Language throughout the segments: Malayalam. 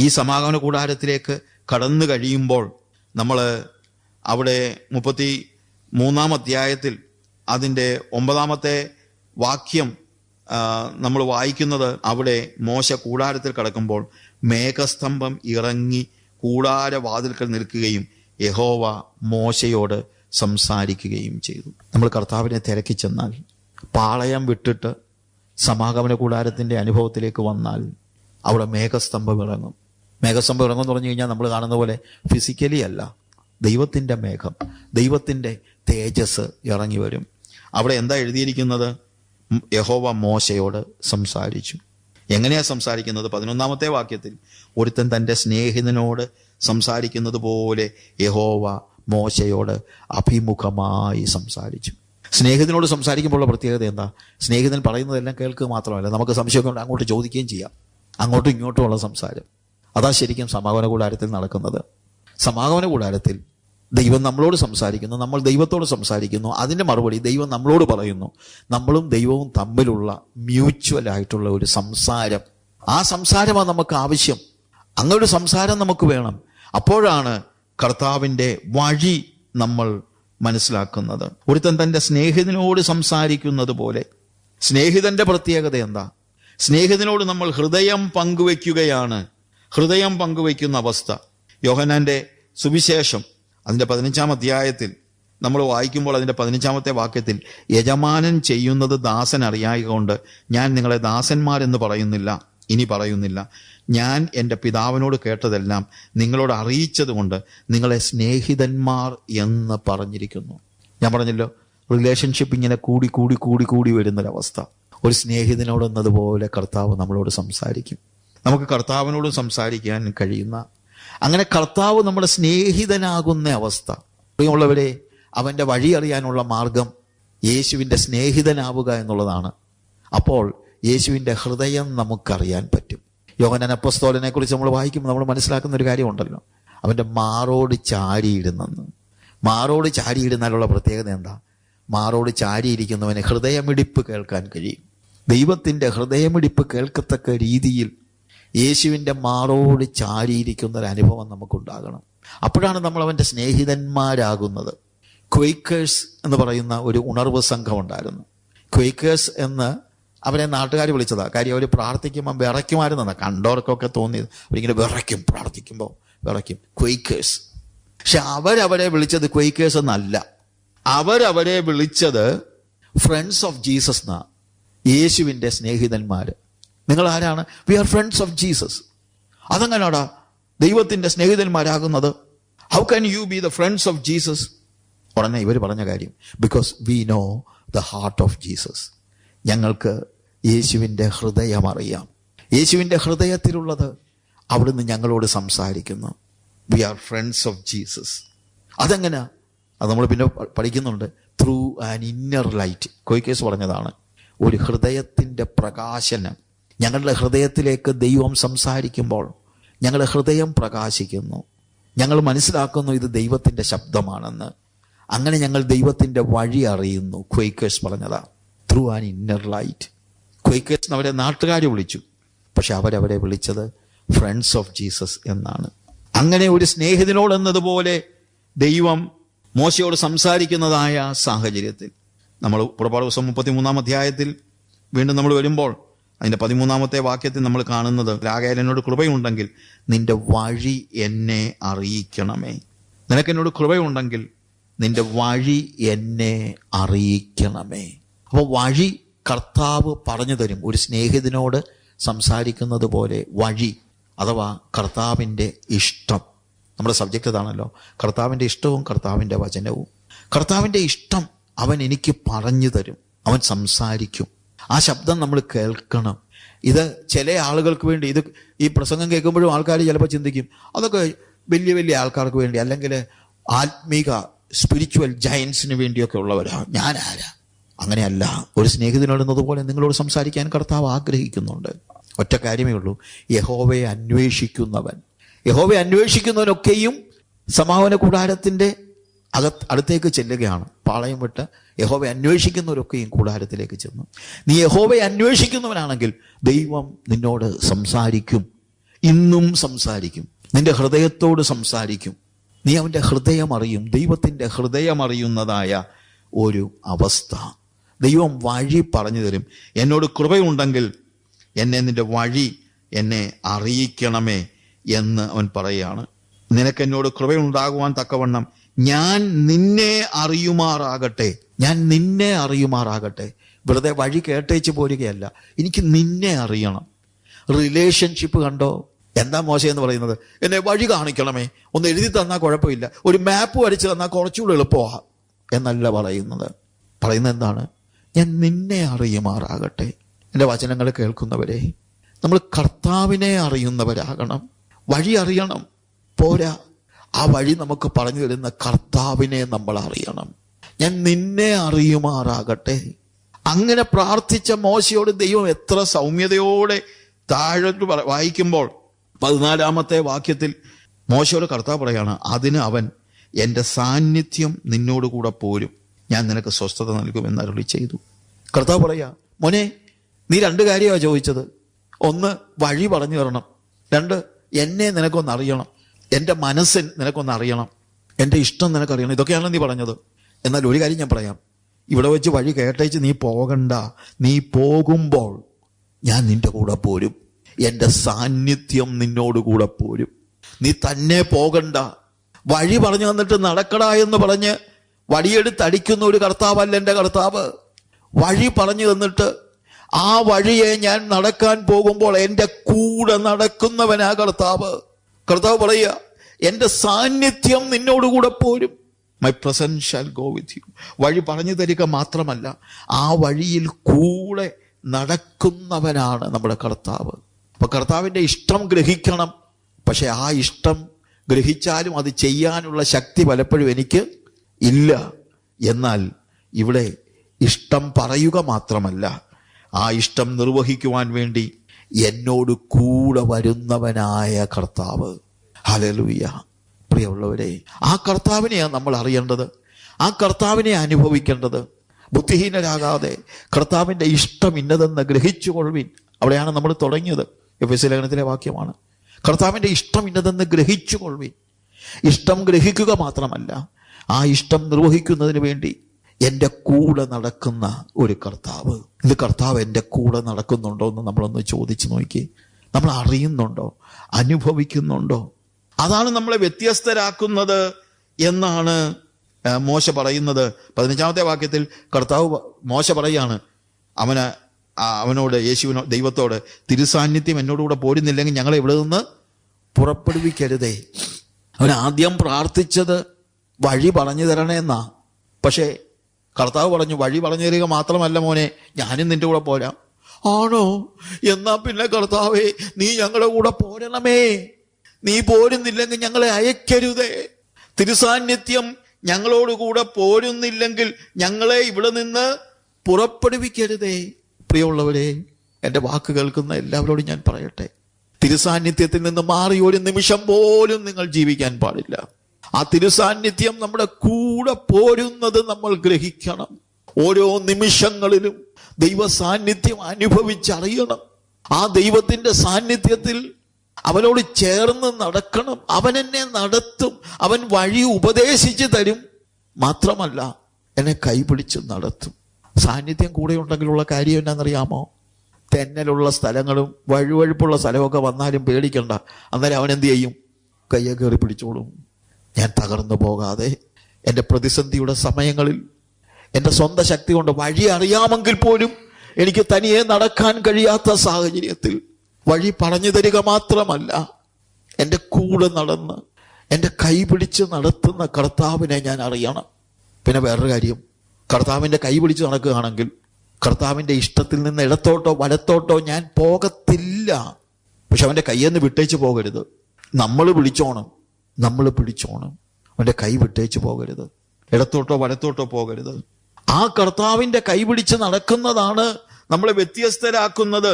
ഈ സമാഗമന കൂടാരത്തിലേക്ക് കടന്നു കഴിയുമ്പോൾ നമ്മൾ അവിടെ 33 അധ്യായത്തിൽ അതിൻ്റെ 9 വാക്യം നമ്മൾ വായിക്കുന്നത്, അവിടെ മോശ കൂടാരത്തിൽ കടക്കുമ്പോൾ മേഘസ്തംഭം ഇറങ്ങി കൂടാരവാതിൽക്കൽ നിൽക്കുകയും യഹോവ മോശയോട് സംസാരിക്കുകയും ചെയ്തു. നമ്മൾ കർത്താവിനെ തിരക്കി ചെന്നാൽ, പാളയം വിട്ടിട്ട് സമാഗമന കൂടാരത്തിൻ്റെ അനുഭവത്തിലേക്ക് വന്നാൽ അവിടെ മേഘസ്തംഭം ഇറങ്ങും. മേഘസ്തംഭം ഇറങ്ങും എന്ന് പറഞ്ഞു കഴിഞ്ഞാൽ നമ്മൾ കാണുന്ന പോലെ ഫിസിക്കലി അല്ല, ദൈവത്തിൻ്റെ മേഘം, ദൈവത്തിൻ്റെ തേജസ് ഇറങ്ങി വരും. അവിടെ എന്താ എഴുതിയിരിക്കുന്നത്? യഹോവ മോശയോട് സംസാരിച്ചു. എങ്ങനെയാ സംസാരിക്കുന്നത്? 11 വാക്യത്തിൽ, ഒരുത്തൻ തൻ്റെ സ്നേഹിതനോട് സംസാരിക്കുന്നത് പോലെ യഹോവ മോശയോട് അഭിമുഖമായി സംസാരിച്ചു. സ്നേഹിതനോട് സംസാരിക്കുമ്പോഴുള്ള പ്രത്യേകത എന്താ? സ്നേഹിതൻ പറയുന്നതെല്ലാം കേൾക്കുക മാത്രമല്ല, നമുക്ക് സംശയമൊക്കെ ഉണ്ട്, അങ്ങോട്ട് ചോദിക്കുകയും ചെയ്യാം. അങ്ങോട്ടും ഇങ്ങോട്ടുമുള്ള സംസാരം, അതാ ശരിക്കും സമാഗമന കൂടാരത്തിൽ നടക്കുന്നത്. സമാഗമന കൂടാരത്തിൽ ദൈവം നമ്മളോട് സംസാരിക്കുന്നു, നമ്മൾ ദൈവത്തോട് സംസാരിക്കുന്നു. അതിൻ്റെ മറുപടി ദൈവം നമ്മളോട് പറയുന്നു. നമ്മളും ദൈവവും തമ്മിലുള്ള മ്യൂച്വലായിട്ടുള്ള ഒരു സംസാരം. ആ സംസാരമാണ് നമുക്ക് ആവശ്യം. അങ്ങനെ ഒരു സംസാരം നമുക്ക് വേണം. അപ്പോഴാണ് കർത്താവിൻ്റെ വഴി നമ്മൾ മനസ്സിലാക്കുന്നത്. ഒരുത്തൻ തൻ്റെ സ്നേഹിതനോട് സംസാരിക്കുന്നത് പോലെ. സ്നേഹിതൻ്റെ പ്രത്യേകത എന്താ? സ്നേഹിതനോട് നമ്മൾ ഹൃദയം പങ്കുവയ്ക്കുകയാണ്. ഹൃദയം പങ്കുവയ്ക്കുന്ന അവസ്ഥ. യോഹന്നാൻ്റെ സുവിശേഷം അതിൻ്റെ 15 അധ്യായത്തിൽ നമ്മൾ വായിക്കുമ്പോൾ അതിൻ്റെ 15 വാക്യത്തിൽ, യജമാനൻ ചെയ്യുന്നത് ദാസൻ അറിയായകൊണ്ട് ഞാൻ നിങ്ങളെ ദാസന്മാരെന്ന് പറയുന്നില്ല, ഇനി പറയുന്നില്ല. ഞാൻ എൻ്റെ പിതാവിനോട് കേട്ടതെല്ലാം നിങ്ങളോട് അറിയിച്ചത് കൊണ്ട് നിങ്ങളെ സ്നേഹിതന്മാർ എന്ന് പറഞ്ഞിരിക്കുന്നു. ഞാൻ പറഞ്ഞല്ലോ, റിലേഷൻഷിപ്പ് ഇങ്ങനെ കൂടി കൂടി കൂടി കൂടി വരുന്നൊരവസ്ഥ. ഒരു സ്നേഹിതനോട് എന്നതുപോലെ കർത്താവ് നമ്മളോട് സംസാരിക്കും. നമുക്ക് കർത്താവിനോട് സംസാരിക്കാൻ കഴിയുന്ന, അങ്ങനെ കർത്താവ് നമ്മുടെ സ്നേഹിതനാകുന്ന അവസ്ഥ. പ്രിയമുള്ളവരെ, അവൻ്റെ വഴി അറിയാനുള്ള മാർഗം യേശുവിൻ്റെ സ്നേഹിതനാവുക എന്നുള്ളതാണ്. അപ്പോൾ യേശുവിൻ്റെ ഹൃദയം നമുക്കറിയാൻ പറ്റും. യോഹന്നാൻ അപ്പോസ്തലനെ കുറിച്ച് നമ്മൾ വായിക്കുമ്പോൾ നമ്മൾ മനസ്സിലാക്കുന്ന ഒരു കാര്യമുണ്ടല്ലോ, അവൻ്റെ മാറോട് ചാരിയിടുന്നെന്ന്. മാറോട് ചാരിയിടുന്നാലുള്ള പ്രത്യേകത എന്താ? മാറോട് ചാരിയിരിക്കുന്നവന് ഹൃദയമിടിപ്പ് കേൾക്കാൻ കഴിയും. ദൈവത്തിൻ്റെ ഹൃദയമിടിപ്പ് കേൾക്കത്തക്ക രീതിയിൽ യേശുവിൻ്റെ മാറോട് ചാരിയിരിക്കുന്ന ഒരു അനുഭവം നമുക്കുണ്ടാകണം. അപ്പോഴാണ് നമ്മൾ അവൻ്റെ സ്നേഹിതന്മാരാകുന്നത്. ക്വൈക്കേഴ്സ് എന്ന് പറയുന്ന ഒരു ഉണർവ് സംഘം ഉണ്ടായിരുന്നു. ക്വൈക്കേഴ്സ് എന്ന് അവരെ നാട്ടുകാർ വിളിച്ചതാ. കാര്യം അവർ പ്രാർത്ഥിക്കുമ്പോൾ വിറയ്ക്കുമായിരുന്ന കണ്ടവർക്കൊക്കെ തോന്നിയത്, അവരിങ്ങനെ വിറയ്ക്കും, പ്രാർത്ഥിക്കുമ്പോൾ വിറയ്ക്കും. ക്വൈക്കേഴ്സ്. പക്ഷെ അവരവരെ വിളിച്ചത് ക്വൈക്കേഴ്സ് എന്നല്ല, അവരവരെ വിളിച്ചത് ഫ്രണ്ട്സ് ഓഫ് ജീസസ് എന്നാ. യേശുവിൻ്റെ സ്നേഹിതന്മാർ. നിങ്ങൾ ആരാണ്? We are friends of Jesus. അതെങ്ങനെയാടാ ദൈവത്തിൻ്റെ സ്നേഹിതന്മാരാകുന്നത്? How can you be the friends of Jesus? ഉടനെ ഇവർ പറഞ്ഞ കാര്യം, because we know the heart of Jesus. ഞങ്ങൾക്ക് യേശുവിൻ്റെ ഹൃദയം അറിയാം. യേശുവിൻ്റെ ഹൃദയത്തിലുള്ളത് അവിടുന്ന് ഞങ്ങളോട് സംസാരിക്കുന്നു. We are friends of Jesus. അതെങ്ങനെ? അത് നമ്മൾ പിന്നെ പഠിക്കുന്നുണ്ട്. Through an inner light. Quakers പറഞ്ഞതാണ്, ഒരു ഹൃദയത്തിൻ്റെ പ്രകാശനം. ഞങ്ങളുടെ ഹൃദയത്തിലേക്ക് ദൈവം സംസാരിക്കുമ്പോൾ ഞങ്ങളുടെ ഹൃദയം പ്രകാശിക്കുന്നു. ഞങ്ങൾ മനസ്സിലാക്കുന്നു ഇത് ദൈവത്തിൻ്റെ ശബ്ദമാണെന്ന്. അങ്ങനെ ഞങ്ങൾ ദൈവത്തിൻ്റെ വഴി അറിയുന്നു. ക്വൈക്കേഴ്സ് പറഞ്ഞതാ, ത്രൂ ആൻ ഇന്നർ ലൈറ്റ്. ക്വൈക്കേഴ്സ് അവരെ നാട്ടുകാർ വിളിച്ചു, പക്ഷെ അവരവരെ വിളിച്ചത് ഫ്രണ്ട്സ് ഓഫ് ജീസസ് എന്നാണ്. അങ്ങനെ ഒരു സ്നേഹിതനോട് എന്നതുപോലെ ദൈവം മോശയോട് സംസാരിക്കുന്നതായ സാഹചര്യത്തിൽ നമ്മൾ പുറപ്പാട് ദിവസം 33 അധ്യായത്തിൽ വീണ്ടും നമ്മൾ വരുമ്പോൾ അതിൻ്റെ 13 വാക്യത്തിൽ നമ്മൾ കാണുന്നത്, രാഗേലനോട് കൃപയുണ്ടെങ്കിൽ നിന്റെ വഴി എന്നെ അറിയിക്കണമേ. നിനക്കെന്നോട് കൃപയുണ്ടെങ്കിൽ നിന്റെ വഴി എന്നെ അറിയിക്കണമേ. അപ്പോൾ വഴി കർത്താവ് പറഞ്ഞു തരും. ഒരു സ്നേഹിതനോട് സംസാരിക്കുന്നത് പോലെ വഴി, അഥവാ കർത്താവിൻ്റെ ഇഷ്ടം. നമ്മുടെ സബ്ജക്റ്റ് ഇതാണല്ലോ, കർത്താവിൻ്റെ ഇഷ്ടവും കർത്താവിൻ്റെ വചനവും. കർത്താവിൻ്റെ ഇഷ്ടം അവൻ എനിക്ക് പറഞ്ഞു തരും, അവൻ സംസാരിക്കും. ആ ശബ്ദം നമ്മൾ കേൾക്കണം. ഇത് ചില ആളുകൾക്ക് വേണ്ടി, ഇത് ഈ പ്രസംഗം കേൾക്കുമ്പോഴും ആൾക്കാർ ചിലപ്പോൾ ചിന്തിക്കും അതൊക്കെ വലിയ വലിയ ആൾക്കാർക്ക് വേണ്ടി, അല്ലെങ്കിൽ ആത്മീക സ്പിരിച്വൽ ജയൻസിന് വേണ്ടിയൊക്കെ ഉള്ളവരാ, ഞാൻ ആരാ? അങ്ങനെയല്ല. ഒരു സ്നേഹിതനോടുന്നതുപോലെ നിങ്ങളോട് സംസാരിക്കാൻ കർത്താവ് ആഗ്രഹിക്കുന്നുണ്ട്. ഒറ്റ കാര്യമേ ഉള്ളൂ, യഹോവയെ അന്വേഷിക്കുന്നവൻ. യഹോവയെ അന്വേഷിക്കുന്നവനൊക്കെയും സമാഗമന കൂടാരത്തിൻ്റെ അടുത്തേക്ക് ചെല്ലുകയാണ്. പാളയം വിട്ട് യഹോവയെ അന്വേഷിക്കുന്നവരൊക്കെയും കൂടാരത്തിലേക്ക് ചെന്നു. നീ യഹോവയെ അന്വേഷിക്കുന്നവനാണെങ്കിൽ ദൈവം നിന്നോട് സംസാരിക്കും. ഇന്നും സംസാരിക്കും. നിന്റെ ഹൃദയത്തോട് സംസാരിക്കും. നീ അവൻ്റെ ഹൃദയം അറിയും. ദൈവത്തിൻ്റെ ഹൃദയം അറിയുന്നതായ ഒരു അവസ്ഥ. ദൈവം വഴി പറഞ്ഞു തരും. എന്നോട് കൃപയുണ്ടെങ്കിൽ എന്നെ നിന്റെ വഴി എന്നെ അറിയിക്കണമേ എന്ന് അവൻ പറയുകയാണ്. നിനക്കെന്നോട് കൃപയുണ്ടാകുവാൻ തക്കവണ്ണം ഞാൻ നിന്നെ അറിയുമാറാകട്ടെ. ഞാൻ നിന്നെ അറിയുമാറാകട്ടെ. വെറുതെ വഴി കേട്ടേച്ച് പോരുകയല്ല, എനിക്ക് നിന്നെ അറിയണം. റിലേഷൻഷിപ്പ് കണ്ടോ? എന്താ മോശം എന്ന് പറയുന്നത്? എന്നെ വഴി കാണിക്കണമേ, ഒന്ന് എഴുതി തന്നാൽ കുഴപ്പമില്ല, ഒരു മാപ്പ് വരച്ച് തന്നാൽ കുറച്ചുകൂടെ എളുപ്പമാണ് എന്നല്ല പറയുന്നത്. പറയുന്നത് എന്താണ്? ഞാൻ നിന്നെ അറിയുമാറാകട്ടെ. എൻ്റെ വചനങ്ങൾ കേൾക്കുന്നവരെ, നമ്മൾ കർത്താവിനെ അറിയുന്നവരാകണം. വഴി അറിയണം പോരാ, ആ വഴി നമുക്ക് പറഞ്ഞു തരുന്ന കർത്താവിനെ നമ്മൾ അറിയണം. ഞാൻ നിന്നെ അറിയുമാറാകട്ടെ. അങ്ങനെ പ്രാർത്ഥിച്ച മോശയോട് ദൈവം എത്ര സൗമ്യതയോടെ താഴോട്ട് വായിക്കുമ്പോൾ 14-ാമത്തെ വാക്യത്തിൽ മോശയോട് കർത്താവ് പറയാണ്, അതിന് അവൻ എൻ്റെ സാന്നിധ്യം നിന്നോട് കൂടെ പോരും, ഞാൻ നിനക്ക് സ്വസ്ഥത നൽകുമെന്ന് അരുളി ചെയ്തു. കർത്താവ് പറയാ, മോനെ നീ 2 കാര്യമാണ് ചോദിച്ചത്. 1, വഴി പറഞ്ഞു തരണം. 2, എന്നെ നിനക്കൊന്ന് അറിയണം, എൻ്റെ മനസ്സ് നിനക്കൊന്ന് അറിയണം, എൻ്റെ ഇഷ്ടം നിനക്കറിയണം. ഇതൊക്കെയാണ് നീ പറഞ്ഞത്. എന്നാൽ ഒരു കാര്യം ഞാൻ പറയാം, ഇവിടെ വെച്ച് വഴി കേട്ടേച്ച് നീ പോകണ്ട. നീ പോകുമ്പോൾ ഞാൻ നിന്റെ കൂടെ പോരും. എൻ്റെ സാന്നിധ്യം നിന്നോട് കൂടെ പോരും. നീ തന്നെ പോകണ്ട. വഴി പറഞ്ഞു തന്നിട്ട് നടക്കടാ എന്ന് പറഞ്ഞ് വടിയെടുത്ത് അടിക്കുന്ന ഒരു കർത്താവല്ല എൻ്റെ കർത്താവ്. വഴി പറഞ്ഞു തന്നിട്ട് ആ വഴിയെ ഞാൻ നടക്കാൻ പോകുമ്പോൾ എൻ്റെ കൂടെ നടക്കുന്നവനാ കർത്താവ്. കർത്താവ് പറയുക, എൻ്റെ സാന്നിധ്യം നിന്നോടുകൂടെ പോരും. My presence shall go with you. വഴി പറഞ്ഞു തരിക മാത്രമല്ല, ആ വഴിയിൽ കൂടെ നടക്കുന്നവനാണ് നമ്മുടെ കർത്താവ്. അപ്പൊ കർത്താവിൻ്റെ ഇഷ്ടം ഗ്രഹിക്കണം. പക്ഷെ ആ ഇഷ്ടം ഗ്രഹിച്ചാലും അത് ചെയ്യാനുള്ള ശക്തി പലപ്പോഴും എനിക്ക് ഇല്ല. എന്നാൽ ഇവിടെ ഇഷ്ടം പറയുക മാത്രമല്ല, ആ ഇഷ്ടം നിർവഹിക്കുവാൻ വേണ്ടി എന്നോട് കൂടെ വരുന്നവനായ കർത്താവ്. ഹല്ലേലൂയ. പ്രിയമുള്ളവരെ, ആ കർത്താവിനെയാണ് നമ്മൾ അറിയേണ്ടത്. ആ കർത്താവിനെ അനുഭവിക്കേണ്ടത്. ബുദ്ധിഹീനരാകാതെ കർത്താവിൻ്റെ ഇഷ്ടം ഇന്നതെന്ന് ഗ്രഹിച്ചു കൊള്ളുവിൻ. അവിടെയാണ് നമ്മൾ തുടങ്ങിയത്. എഫെസ്യ ലേഖനത്തിലെ വാക്യമാണ്. കർത്താവിൻ്റെ ഇഷ്ടം ഇന്നതെന്ന് ഗ്രഹിച്ചു കൊള്ളുവിൻ. ഇഷ്ടം ഗ്രഹിക്കുക മാത്രമല്ല, ആ ഇഷ്ടം നിർവഹിക്കുന്നതിന് വേണ്ടി എൻ്റെ കൂടെ നടക്കുന്ന ഒരു കർത്താവ്. ഇത് കർത്താവ് എൻ്റെ കൂടെ നടക്കുന്നുണ്ടോ എന്ന് നമ്മളൊന്ന് ചോദിച്ചു നോക്കി. നമ്മൾ അറിയുന്നുണ്ടോ? അനുഭവിക്കുന്നുണ്ടോ? അതാണ് നമ്മളെ വ്യത്യസ്തരാക്കുന്നത് എന്നാണ് മോശ പറയുന്നത്. 15-ാമത്തെ വാക്യത്തിൽ കർത്താവ് മോശ പറയാണ്, അവനോട് ദൈവത്തോട്, തിരുസാന്നിധ്യം എന്നോടുകൂടെ പോരുന്നില്ലെങ്കിൽ ഞങ്ങളെ ഇവിടെ നിന്ന് പുറപ്പെടുവിക്കരുതേ. അവൻ ആദ്യം പ്രാർത്ഥിച്ചത് വഴി പറഞ്ഞു തരണേന്നാ. പക്ഷേ കർത്താവ് പറഞ്ഞു, വഴി പറഞ്ഞു തരിക മാത്രമല്ല മോനെ, ഞാനും നിന്റെ കൂടെ പോരാം. ആണോ? എന്നാ പിന്നെ കർത്താവേ, നീ ഞങ്ങളുടെ കൂടെ പോരണമേ. നീ പോരുന്നില്ലെങ്കിൽ ഞങ്ങളെ അയക്കരുതേ. തിരുസാന്നിധ്യം ഞങ്ങളോടുകൂടെ പോരുന്നില്ലെങ്കിൽ ഞങ്ങളെ ഇവിടെ നിന്ന് പുറപ്പെടുവിക്കരുതേ. പ്രിയമുള്ളവരെ, എൻ്റെ വാക്ക് കേൾക്കുന്ന എല്ലാവരോടും ഞാൻ പറയട്ടെ, തിരുസാന്നിധ്യത്തിൽ നിന്ന് മാറി ഒരു നിമിഷം പോലും നിങ്ങൾ ജീവിക്കാൻ പാടില്ല. ആ തിരുസാന്നിധ്യം നമ്മുടെ കൂടെ പോരുന്നത് നമ്മൾ ഗ്രഹിക്കണം. ഓരോ നിമിഷങ്ങളിലും ദൈവ സാന്നിധ്യം അനുഭവിച്ചറിയണം. ആ ദൈവത്തിന്റെ സാന്നിധ്യത്തിൽ അവനോട് ചേർന്ന് നടക്കണം. അവൻ എന്നെ നടത്തും. അവൻ വഴി ഉപദേശിച്ചു തരും. മാത്രമല്ല, എന്നെ കൈപിടിച്ച് നടത്തും. സാന്നിധ്യം കൂടെ ഉണ്ടെങ്കിലുള്ള കാര്യം എന്നാണെന്നറിയാമോ? തെന്നലുള്ള സ്ഥലങ്ങളും വഴുവഴുപ്പുള്ള സ്ഥലമൊക്കെ വന്നാലും പേടിക്കണ്ട. അന്നേരം അവൻ എന്ത് ചെയ്യും? കയ്യെ കയറി പിടിച്ചോളും. ഞാൻ തകർന്നു പോകാതെ എൻ്റെ പ്രതിസന്ധിയുടെ സമയങ്ങളിൽ എൻ്റെ സ്വന്തം ശക്തി കൊണ്ട് വഴി അറിയാമെങ്കിൽ പോലും എനിക്ക് തനിയെ നടക്കാൻ കഴിയാത്ത സാഹചര്യത്തിൽ വഴി പറഞ്ഞു തരിക മാത്രമല്ല, എൻ്റെ കൂടെ നടന്ന് എൻ്റെ കൈ പിടിച്ച് നടത്തുന്ന കർത്താവിനെ ഞാൻ അറിയണം. പിന്നെ വേറൊരു കാര്യം, കർത്താവിൻ്റെ കൈ പിടിച്ച് നടക്കുകയാണെങ്കിൽ കർത്താവിൻ്റെ ഇഷ്ടത്തിൽ നിന്ന് ഇടത്തോട്ടോ വലത്തോട്ടോ ഞാൻ പോകത്തില്ല. പക്ഷെ അവൻ്റെ കയ്യെന്ന് വിട്ടേച്ച് പോകരുത്. നമ്മൾ പിടിച്ചോണം. അവൻ്റെ കൈ വിട്ടേച്ച് പോകരുത്. ഇടത്തോട്ടോ വലത്തോട്ടോ പോകരുത്. ആ കർത്താവിൻ്റെ കൈ പിടിച്ച് നടക്കുന്നതാണ് നമ്മളെ വ്യത്യസ്തരാക്കുന്നത്.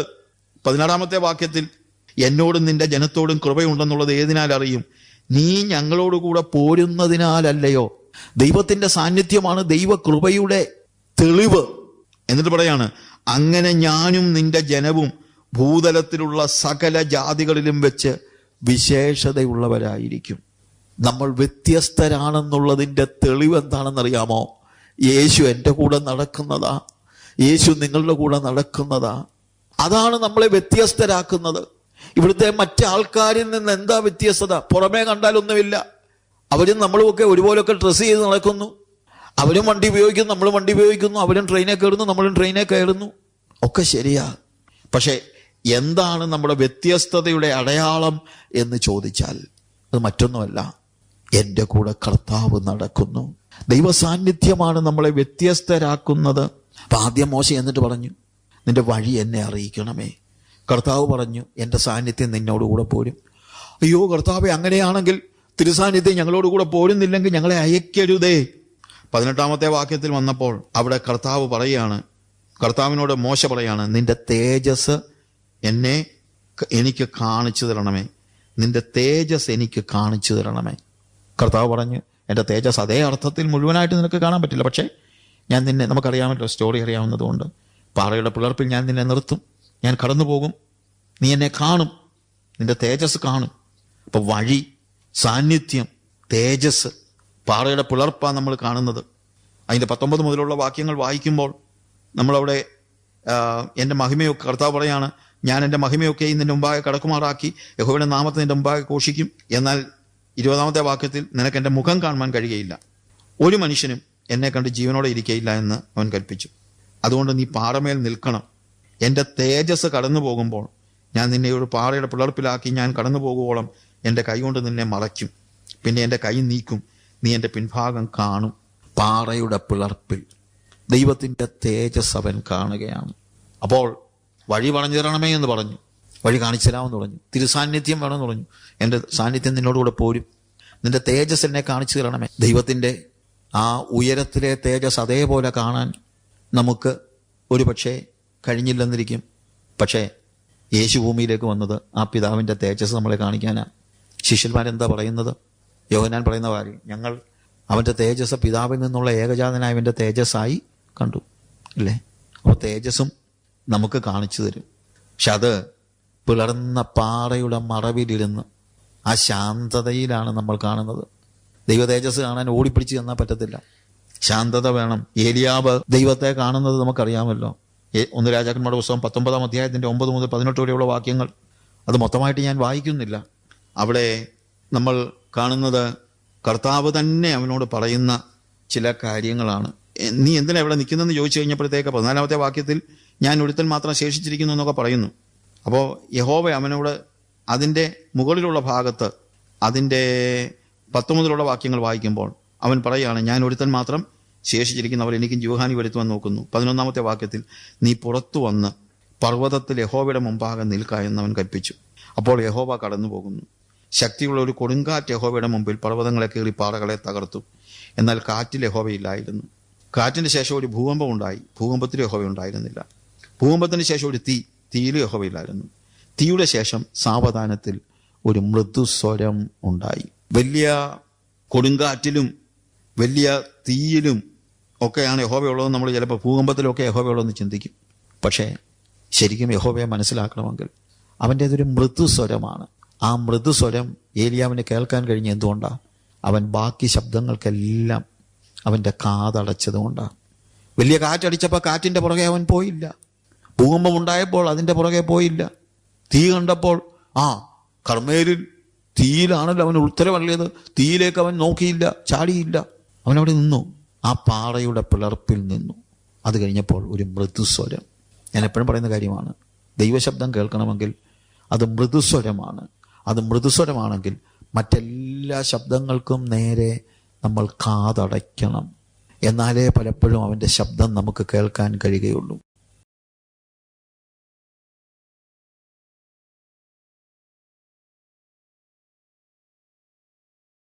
16-ാമത്തെ വാക്യത്തിൽ, എന്നോടും നിന്റെ ജനത്തോടും കൃപയുണ്ടെന്നുള്ളത് ഏതിനാൽ അറിയും? നീ ഞങ്ങളോടുകൂടെ പോരുന്നതിനാലല്ലയോ. ദൈവത്തിന്റെ സാന്നിധ്യമാണ് ദൈവകൃപയുടെ തെളിവ്. എന്നിട്ട് പറയാണ്, അങ്ങനെ ഞാനും നിന്റെ ജനവും ഭൂതലത്തിലുള്ള സകല ജാതികളിലും വെച്ച് വിശേഷതയുള്ളവരായിരിക്കും. നമ്മൾ വ്യത്യസ്തരാണെന്നുള്ളതിൻ്റെ തെളിവ് എന്താണെന്നറിയാമോ? യേശു എൻ്റെ കൂടെ നടക്കുന്നതാ, യേശു നിങ്ങളുടെ കൂടെ നടക്കുന്നതാ. അതാണ് നമ്മളെ വ്യത്യസ്തരാക്കുന്നത്. ഇവിടുത്തെ മറ്റാൾക്കാരിൽ നിന്ന് എന്താ വ്യത്യസ്തത? പുറമേ കണ്ടാലൊന്നുമില്ല. അവരും നമ്മളുമൊക്കെ ഒരുപോലൊക്കെ ഡ്രസ്സ് ചെയ്ത് നടക്കുന്നു. അവരും വണ്ടി ഉപയോഗിക്കുന്നു, നമ്മളും വണ്ടി ഉപയോഗിക്കുന്നു. അവരും ട്രെയിനിൽ കയറുന്നു, നമ്മളും ട്രെയിനിൽ കയറുന്നു. ഒക്കെ ശരിയാ. പക്ഷെ എന്താണ് നമ്മുടെ വ്യത്യസ്തതയുടെ അടയാളം എന്ന് ചോദിച്ചാൽ അത് മറ്റൊന്നുമല്ല, എൻ്റെ കൂടെ കർത്താവ് നടക്കുന്നു. ദൈവ സാന്നിധ്യമാണ് നമ്മളെ വ്യത്യസ്തരാക്കുന്നത്. അപ്പം ആദ്യം മോശ എന്നിട്ട് പറഞ്ഞു, നിന്റെ വഴി എന്നെ അറിയിക്കണമേ. കർത്താവ് പറഞ്ഞു, എൻ്റെ സാന്നിധ്യം നിന്നോടുകൂടെ പോരും. അയ്യോ കർത്താവെ, അങ്ങനെയാണെങ്കിൽ തിരുസാന്നിധ്യം ഞങ്ങളോടുകൂടെ പോരുന്നില്ലെങ്കിൽ ഞങ്ങളെ അയക്കരുതേ. 18-ാമത്തെ വാക്യത്തിൽ വന്നപ്പോൾ അവിടെ കർത്താവ് പറയാണ്, കർത്താവിനോട് മോശ പറയാണ്, നിന്റെ തേജസ് എനിക്ക് കാണിച്ചു തരണമേ, നിന്റെ തേജസ് എനിക്ക് കാണിച്ചു തരണമേ. കർത്താവ് പറഞ്ഞു, എൻ്റെ തേജസ് അതേ അർത്ഥത്തിൽ മുഴുവനായിട്ട് നിനക്ക് കാണാൻ പറ്റില്ല, പക്ഷേ ഞാൻ നിന്നെ, നമുക്കറിയാമല്ലോ സ്റ്റോറി അറിയാവുന്നതുകൊണ്ട്, പാറയുടെ പിളർപ്പിൽ ഞാൻ നിന്നെ നിർത്തും, ഞാൻ കടന്നു പോകും, നീ എന്നെ കാണും, നിന്റെ തേജസ് കാണും. അപ്പൊ വഴി, സാന്നിധ്യം, തേജസ്, പാറയുടെ പിളർപ്പാണ് നമ്മൾ കാണുന്നത്. അതിൻ്റെ 19 മുതലുള്ള വാക്യങ്ങൾ വായിക്കുമ്പോൾ നമ്മളവിടെ എൻ്റെ മഹിമയൊക്കെ, കർത്താവ് പറയാണ്, ഞാൻ എൻ്റെ മഹിമയൊക്കെ നിന്റെ മുമ്പാകെ കടക്കുമാറാക്കി യഹോവയുടെ നാമത്തെ നിന്റെ മുമ്പാകെ ഘോഷിക്കും. എന്നാൽ 20-ാമത്തെ വാക്യത്തിൽ നിനക്ക് എൻ്റെ മുഖം കാണുവാൻ കഴിയുകയില്ല, ഒരു മനുഷ്യനും എന്നെ കണ്ട് ജീവനോടെ ഇരിക്കയില്ല എന്ന് അവൻ കൽപ്പിച്ചു. അതുകൊണ്ട് നീ പാറമേൽ നിൽക്കണം. എൻ്റെ തേജസ് കടന്നു പോകുമ്പോൾ ഞാൻ നിന്നെ ഒരു പാറയുടെ പിളർപ്പിലാക്കി ഞാൻ കടന്നു പോകുവോളം എൻ്റെ കൈ കൊണ്ട് നിന്നെ മറയ്ക്കും. പിന്നെ എൻ്റെ കൈ നീക്കും, നീ എൻ്റെ പിൻഭാഗം കാണും. പാറയുടെ പിളർപ്പിൽ ദൈവത്തിൻ്റെ തേജസ് അവൻ കാണുകയാണ്. അപ്പോൾ വഴി പറഞ്ഞു തരണമേ എന്ന് പറഞ്ഞു, വഴി കാണിച്ചു തരാമെന്ന് പറഞ്ഞു. തിരുസാന്നിധ്യം വേണമെന്ന് പറഞ്ഞു, എൻ്റെ സാന്നിധ്യം നിന്നോടുകൂടെ പോരും, നിന്റെ തേജസ് എന്നെ കാണിച്ചു തരണമേ. ദൈവത്തിൻ്റെ ആ ഉയരത്തിലെ തേജസ് അതേപോലെ കാണാൻ നമുക്ക് ഒരു പക്ഷേ കഴിഞ്ഞില്ലെന്നിരിക്കും. പക്ഷേ യേശു ഭൂമിയിലേക്ക് വന്നത് ആ പിതാവിൻ്റെ തേജസ് നമ്മളെ കാണിക്കാനാണ്. ശിഷ്യന്മാരെന്താ പറയുന്നത്? യോഹന്നാൻ പറയുന്ന കാര്യം, ഞങ്ങൾ അവൻ്റെ തേജസ് പിതാവിൽ നിന്നുള്ള ഏകജാതനായവൻ്റെ തേജസ്സായി കണ്ടു, അല്ലേ? അപ്പോൾ തേജസ്സും നമുക്ക് കാണിച്ചു തരും. പക്ഷെ അത് പിളർന്ന പാറയുടെ മറവിലിരുന്ന് ആ ശാന്തതയിലാണ് നമ്മൾ കാണുന്നത്. ദൈവ തേജസ് കാണാൻ ഓടിപ്പിടിച്ച് ചെന്നാൽ പറ്റത്തില്ല, ശാന്തത വേണം. ഏലിയാവ് ദൈവത്തെ കാണുന്നത് നമുക്കറിയാമല്ലോ. 1 രാജാക്കന്മാരുടെ പുസ്തകം 19-ാം അധ്യായത്തിൻ്റെ 9 മുതൽ 18 വരെയുള്ള വാക്യങ്ങൾ, അത് മൊത്തമായിട്ട് ഞാൻ വായിക്കുന്നില്ല. അവിടെ നമ്മൾ കാണുന്നത് കർത്താവ് തന്നെ അവനോട് പറയുന്ന ചില കാര്യങ്ങളാണ്. നീ എന്തിനാ ഇവിടെ നിൽക്കുന്നതെന്ന് ചോദിച്ചു കഴിഞ്ഞപ്പോഴത്തേക്ക് 14-ാമത്തെ വാക്യത്തിൽ ഞാൻ ഒരുത്തൻ മാത്രം ശേഷിച്ചിരിക്കുന്നു എന്നൊക്കെ പറയുന്നു. അപ്പോൾ യഹോവ അവനോട് അതിൻ്റെ മുകളിലുള്ള ഭാഗത്ത് അതിൻ്റെ 10 മുതലുള്ള വാക്യങ്ങൾ വായിക്കുമ്പോൾ അവൻ പറയുകയാണ്, ഞാൻ ഒരുത്തൻ മാത്രം ശേഷിച്ചിരിക്കുന്നവർ എനിക്കും ജീവഹാനി വരുത്തുവാൻ നോക്കുന്നു. 11-ാമത്തെ വാക്യത്തിൽ നീ പുറത്തു വന്ന് പർവ്വതത്തിൽ യഹോവയുടെ മുമ്പാകെ നിൽക്ക എന്നവൻ കൽപ്പിച്ചു. അപ്പോൾ യഹോവ കടന്നു പോകുന്നു. ശക്തിയുള്ള ഒരു കൊടുങ്കാറ്റ് യഹോവയുടെ മുമ്പിൽ പർവ്വതങ്ങളെ കീറി പാറകളെ തകർത്തു. എന്നാൽ കാറ്റിൽ യഹോവയില്ലായിരുന്നു. കാറ്റിന് ശേഷം ഒരു ഭൂകമ്പം ഉണ്ടായി, ഭൂകമ്പത്തിൽ യഹോവ ഉണ്ടായിരുന്നില്ല. ഭൂകമ്പത്തിന് ശേഷം ഒരു തീയിൽ യഹോവയില്ലായിരുന്നു. തീയുടെ ശേഷം സാവധാനത്തിൽ ഒരു മൃദുസ്വരം ഉണ്ടായി. വലിയ കൊടുങ്കാറ്റിലും വലിയ തീയിലും ഒക്കെയാണ് യഹോവയുള്ളതെന്ന് നമ്മൾ ചിലപ്പോൾ ഭൂകമ്പത്തിലൊക്കെ യഹോവയുള്ളതെന്ന് ചിന്തിക്കും. പക്ഷേ ശരിക്കും യഹോവയെ മനസ്സിലാക്കണമെങ്കിൽ അവൻ്റേതൊരു മൃദുസ്വരമാണ്. ആ മൃദുസ്വരം ഏലിയാവിന് കേൾക്കാൻ കഴിഞ്ഞ എന്തുകൊണ്ടാണ്? അവൻ ബാക്കി ശബ്ദങ്ങൾക്കെല്ലാം അവൻ്റെ കാതടച്ചതുകൊണ്ടാണ്. വലിയ കാറ്റടിച്ചപ്പോൾ കാറ്റിൻ്റെ പുറകെ അവൻ പോയില്ല. ഭൂകമ്പം ഉണ്ടായപ്പോൾ അതിൻ്റെ പുറകെ പോയില്ല. തീ കണ്ടപ്പോൾ കർമ്മേലിൽ തീയിലാണല്ലോ അവൻ ഉത്തരവള്ളിയത്, തീയിലേക്ക് അവൻ നോക്കിയില്ല, ചാടിയില്ല. അവനവിടെ നിന്നു, ആ പാറയുടെ പിളർപ്പിൽ നിന്നു. അത് കഴിഞ്ഞപ്പോൾ ഒരു മൃദുസ്വരം. ഞാൻ എപ്പോഴും പറയുന്ന കാര്യമാണ്, ദൈവശബ്ദം കേൾക്കണമെങ്കിൽ അത് മൃദുസ്വരമാണ്. അത് മൃദുസ്വരമാണെങ്കിൽ മറ്റെല്ലാ ശബ്ദങ്ങൾക്കും നേരെ നമ്മൾ കാതടയ്ക്കണം. എന്നാലേ പലപ്പോഴും അവൻ്റെ ശബ്ദം നമുക്ക് കേൾക്കാൻ കഴിയുകയുള്ളൂ.